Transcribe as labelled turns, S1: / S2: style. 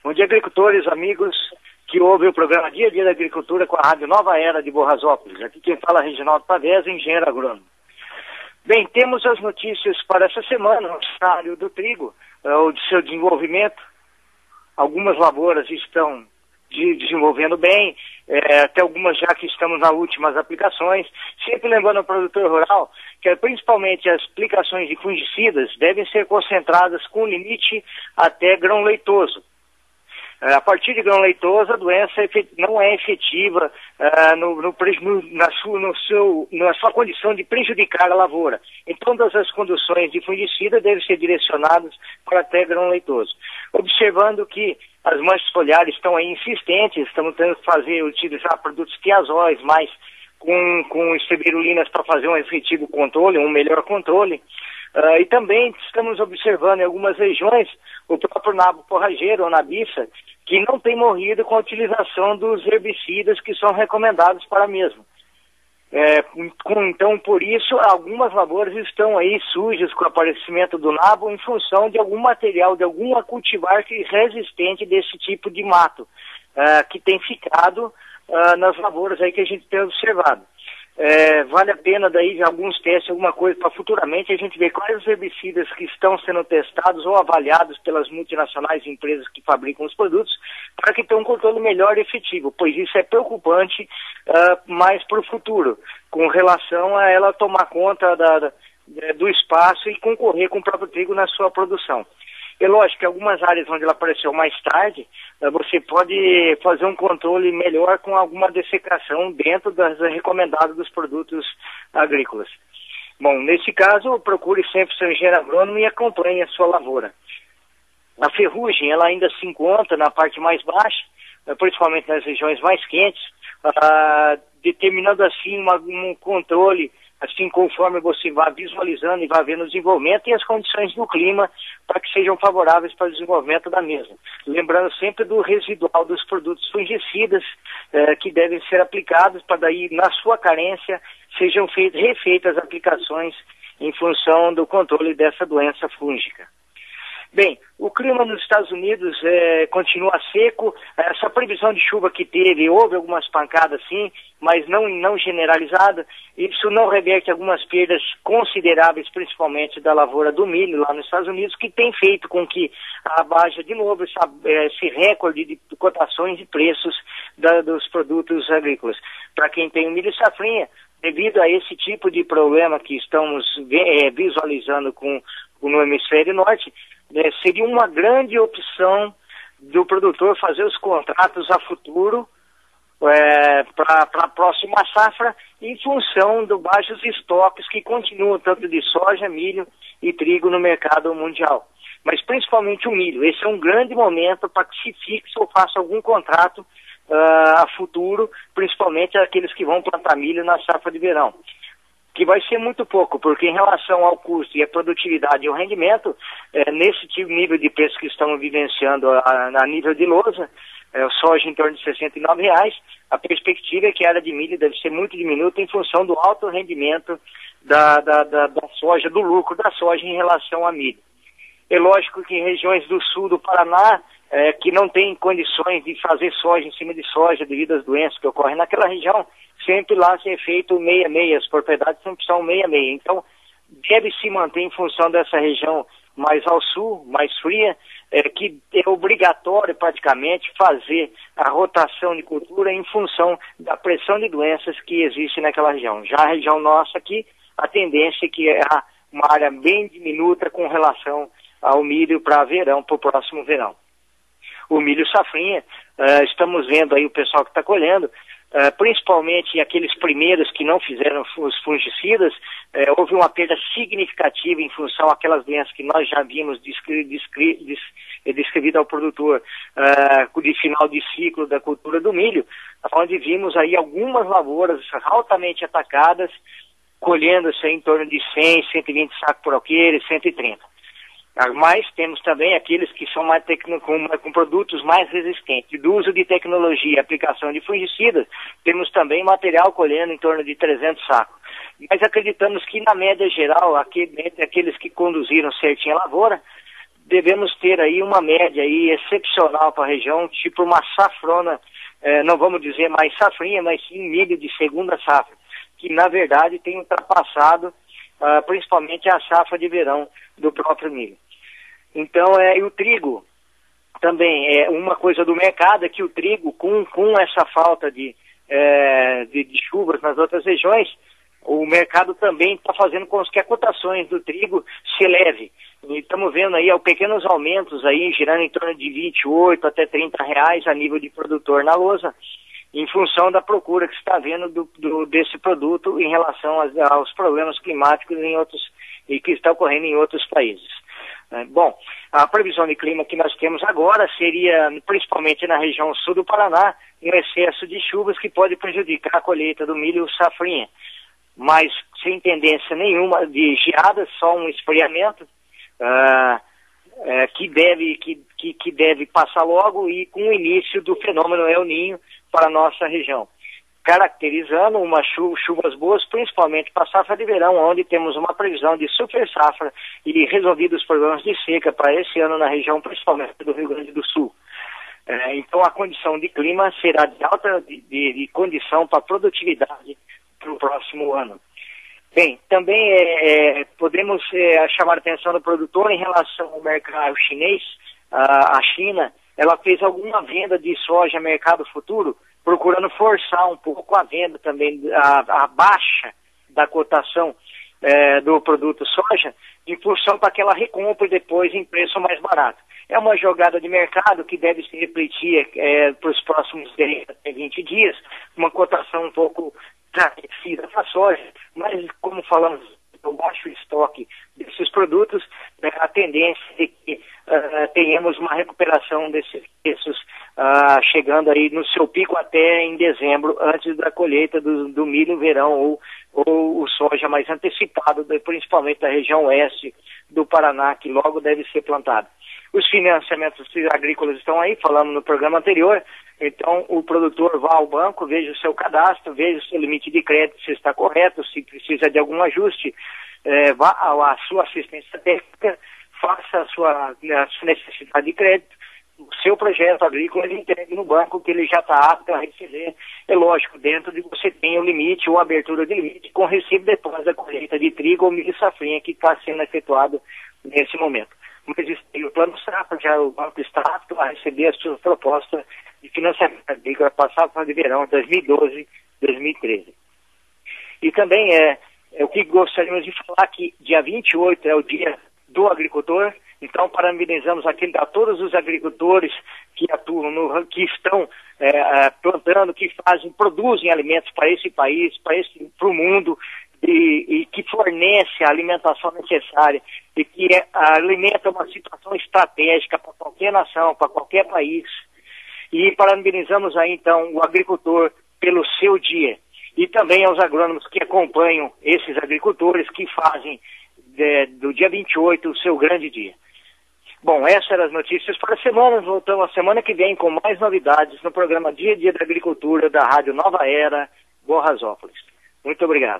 S1: Bom dia, agricultores, amigos que ouvem o programa Dia a Dia da Agricultura com a Rádio Nova Era de Borrasópolis. Aqui quem fala é Reginaldo Pavés, engenheiro agrônomo. Bem, temos as notícias para essa semana no cenário do trigo, o de seu desenvolvimento. Algumas lavouras estão desenvolvendo bem, até algumas já que estamos nas últimas aplicações. Sempre lembrando ao produtor rural que principalmente as aplicações de fungicidas devem ser concentradas com limite até grão leitoso. A partir de grão leitoso, a doença não é efetiva na sua condição de prejudicar a lavoura. Então, todas as conduções de fungicida devem ser direcionadas para até grão leitoso. Observando que as manchas foliares estão aí insistentes, estamos tendo que utilizar produtos tiazóis, mas com estebirulinas para fazer um efetivo controle, um melhor controle. E também estamos observando em algumas regiões o próprio nabo forrageiro, ou nabiça, que não tem morrido com a utilização dos herbicidas que são recomendados para a mesma. Então, por isso, algumas lavouras estão aí sujas com o aparecimento do nabo em função de algum material, de alguma cultivar resistente desse tipo de mato, que tem ficado nas lavouras aí que a gente tem observado. Vale a pena daí alguns testes, alguma coisa para futuramente a gente ver quais os herbicidas que estão sendo testados ou avaliados pelas multinacionais empresas que fabricam os produtos para que tenham um controle melhor e efetivo, pois isso é preocupante mais para o futuro, com relação a ela tomar conta do espaço e concorrer com o próprio trigo na sua produção. É lógico que algumas áreas onde ela apareceu mais tarde, você pode fazer um controle melhor com alguma dessecação dentro das recomendadas dos produtos agrícolas. Bom, nesse caso, procure sempre seu engenheiro agrônomo e acompanhe a sua lavoura. A ferrugem, ela ainda se encontra na parte mais baixa, principalmente nas regiões mais quentes, determinando assim um controle, assim conforme você vai visualizando e vai vendo o desenvolvimento e as condições do clima para que sejam favoráveis para o desenvolvimento da mesma. Lembrando sempre do residual dos produtos fungicidas que devem ser aplicados para daí, na sua carência, sejam refeitas as aplicações em função do controle dessa doença fúngica. Bem, o clima nos Estados Unidos continua seco, essa previsão de chuva que houve algumas pancadas sim, mas não generalizada. Isso não reverte algumas perdas consideráveis, principalmente da lavoura do milho lá nos Estados Unidos, que tem feito com que abaixa de novo esse recorde de cotações e preços dos produtos agrícolas. Para quem tem o milho safrinha, devido a esse tipo de problema que estamos visualizando no hemisfério norte, seria uma grande opção do produtor fazer os contratos a futuro para a próxima safra em função dos baixos estoques que continuam tanto de soja, milho e trigo no mercado mundial. Mas principalmente o milho. Esse é um grande momento para que se fixe ou faça algum contrato a futuro, principalmente aqueles que vão plantar milho na safra de verão. Que vai ser muito pouco, porque em relação ao custo e a produtividade e o rendimento, nesse tipo de nível de preço que estamos vivenciando a nível de lousa, soja em torno de R$ 69, a perspectiva é que a área de milho deve ser muito diminuta em função do alto rendimento da soja, do lucro da soja em relação a milho. É lógico que em regiões do sul do Paraná, que não tem condições de fazer soja em cima de soja devido às doenças que ocorrem naquela região, sempre lá ser feito meia-meia, as propriedades sempre são meia-meia. Então, deve se manter em função dessa região mais ao sul, mais fria, que é obrigatório praticamente fazer a rotação de cultura em função da pressão de doenças que existe naquela região. Já a região nossa aqui, a tendência é que é uma área bem diminuta com relação ao milho para verão, para o próximo verão. O milho safrinha, estamos vendo aí o pessoal que está colhendo, principalmente aqueles primeiros que não fizeram os fungicidas, houve uma perda significativa em função daquelas doenças que nós já vimos descrevido ao produtor de final de ciclo da cultura do milho, onde vimos aí algumas lavouras altamente atacadas, colhendo-se em torno de 100, 120 sacos por alqueire, 130. Mas temos também aqueles que são mais com produtos mais resistentes. Do uso de tecnologia e aplicação de fungicidas, temos também material colhendo em torno de 300 sacos. Mas acreditamos que, na média geral, entre aqueles que conduziram certinho a lavoura, devemos ter aí uma média aí excepcional para a região, tipo uma safrona, não vamos dizer mais safrinha, mas sim milho de segunda safra, que na verdade tem ultrapassado principalmente a safra de verão do próprio milho. Então, e o trigo também é uma coisa do mercado, é que o trigo, com essa falta de chuvas nas outras regiões, o mercado também está fazendo com que as cotações do trigo se eleve. E estamos vendo aí pequenos aumentos aí, girando em torno de 28 até 30 reais a nível de produtor na lousa, em função da procura que se está vendo desse produto em relação aos problemas climáticos e que está ocorrendo em outros países. Bom, a previsão de clima que nós temos agora seria, principalmente na região sul do Paraná, um excesso de chuvas que pode prejudicar a colheita do milho safrinha, mas sem tendência nenhuma de geadas, só um esfriamento que deve passar logo e com o início do fenômeno El Niño para a nossa região, caracterizando umas chuvas boas, principalmente para a safra de verão, onde temos uma previsão de super safra e resolvidos os problemas de seca para esse ano na região, principalmente do Rio Grande do Sul. Então a condição de clima será de alta de condição para produtividade para o próximo ano. Bem, também podemos chamar a atenção do produtor em relação ao mercado chinês. A China, ela fez alguma venda de soja no mercado futuro, procurando forçar um pouco a venda também, a baixa da cotação do produto soja, em função para que ela recompre depois em preço mais barato. É uma jogada de mercado que deve se refletir para os próximos 10 até 20 dias, uma cotação um pouco enfraquecida para a soja, mas como falamos do baixo estoque desses produtos, a tendência é que tenhamos uma recuperação desses preços chegando aí no seu pico até em dezembro, antes da colheita do milho verão ou o soja mais antecipado, principalmente da região oeste do Paraná, que logo deve ser plantado. Os financiamentos agrícolas estão aí, falamos no programa anterior. Então, o produtor vá ao banco, veja o seu cadastro, veja o seu limite de crédito, se está correto, se precisa de algum ajuste, vá à sua assistência técnica, faça a sua necessidade de crédito, o seu projeto agrícola ele entregue no banco que ele já está apto a receber. É lógico, dentro de você tem o limite ou abertura de limite com recibo depois da colheita de trigo ou milho safrinha que está sendo efetuado nesse momento. Mas o plano safra, já o banco está apto a receber as suas propostas de financiamento agrícola para a safra de verão 2012-2013. E também o que gostaríamos de falar que dia 28 é o dia do agricultor, então parabenizamos a todos os agricultores que atuam, que estão plantando, que produzem alimentos para esse país, para o mundo, e que fornece a alimentação necessária e que alimenta uma situação estratégica para qualquer nação, para qualquer país. E parabenizamos aí então o agricultor pelo seu dia e também aos agrônomos que acompanham esses agricultores que fazem do dia 28 o seu grande dia. Bom, essas eram as notícias para a semana. Voltamos a semana que vem com mais novidades no programa Dia a Dia da Agricultura da Rádio Nova Era, Borrasópolis. Muito obrigado.